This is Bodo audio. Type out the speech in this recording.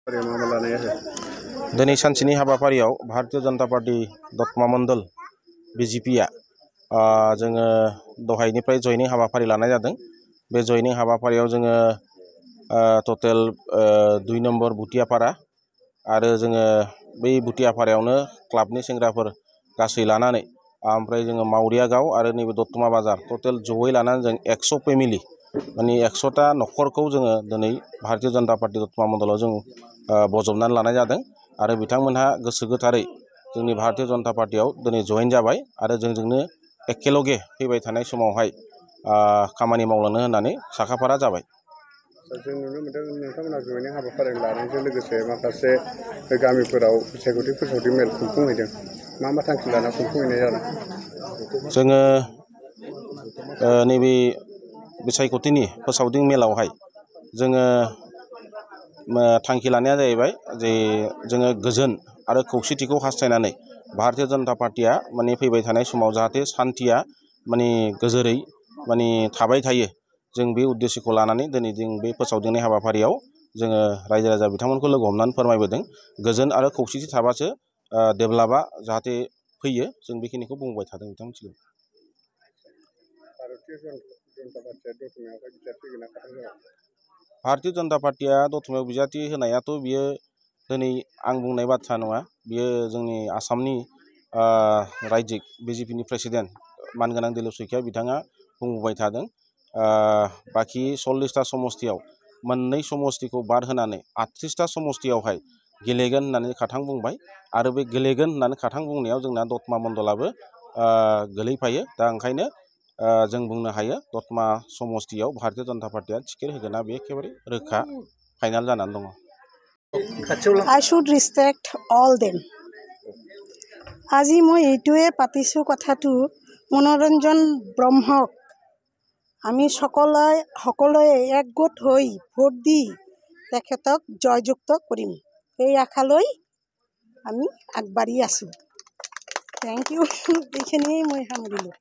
दिनै सानसेनि हाबाफारियाव भारतीय जनता पार्टी दतमा मण्डल बिजेपिआ जोङो दहायनिफ्राय जयनिं हाबाफारि लानाय जादों। बे जयनिं हाबाफारियाव जोङो टटेल 2 नम्बर बुटियापारा आरो जोङो बै बुटियापारायावनो क्लाबनि सेंग्राफोर गासै लानानै ओमफ्राय जोङो मावरिया गाव आरो नैबे दतमा बाजार टटेल जयै लानानै जों 100 फेमिलि माने 100टा न'खरखौ जोङो दिनै भारतीय जनता पार्टी दतमा मण्डलाव जों बजबनानै लानाय जादों आरो बिथांमोनहा गोसो गोथारै जोंनि भारतीय जनता पार्टीयाव दिनै जइन जाबाय आरो जोंजोंनो एखेलगे फैबाय थानाय समावहाय खामानि मावलांनो होननानै साखाफारा जाबाय। जों नुनो मोनदों नोंथांमोना जयनिं हाबाफारि लानायजों लोगोसे माखासे गामिफोराव बिसायख'थि फोसावथि मेल खुंफुंहैदों। मा थांखि लाना खुंफुंहैनाय जादों? जोङो नैबे बिसायख'थिनि फोसावदिं मेलावहाय जोङो थांखि लानाया जाहैबाय जे जोङो गोजोन आरो खौसेथिखौ हास्थायनानै भारतीय जनता पार्टीया माने फैबाय थानाय समाव जाहाथे सान्थिया माने गोजोरै माने थाबाय थायो। जों बे उद्देश्यखौ लानानै दिनै जों बे फोसावदिंनाय हाबाफारियाव जोङो रायजो राजा बिथांमोनखौ लोगो हमनानै फोरमायबोदों। गोजोन आरो खौसेथि थाबासो डेभेलपआ जाहाथे फैयो जों बेखिनिखौ बुंबाय थादों बिथांमोनसिम। भारतीय जनता पार्टीया दतमायाव बिजाथि होनायाथ' बियो दिनै आं बुंनाय बाथ्रा नङा। बियो जोंनि आसामनि रायजिक बिजेपिनि प्रेसिडेन्ट मानगोनां दिलीप सैखोआ बिथाङा बुंबोबाय थादों। बाखि 40टा समस्तियाव मोननै समस्तिखौ बाद होनानै 38टा समस्तियावहाय गेलेगोन होननानै खाथां बुंबाय आरो बे गेलेगोन होननानै खाथां बुंनायाव जोंना दतमा मण्डलाबो गोलैफायो। दा ओंखायनो जों बुंनो हायो दतमा समस्तियाव भारतीय जनता पार्टीया टिकेट होगोना बे एखेबारे रोखा फाइनाल जानानै दङ। I should respect all them. আজি মই এইটোৱে পাতিছোঁ কথাটো মনোৰঞ্জন ব্ৰহ্মক আমি সকলোৱে একগোট হৈ ভোট দি তেখেতক জয়যুক্ত কৰিম এই আশালৈ আমি আগবাঢ়ি আছোঁ। Thank you. এইখিনিয়েই মই সামৰিলোঁ।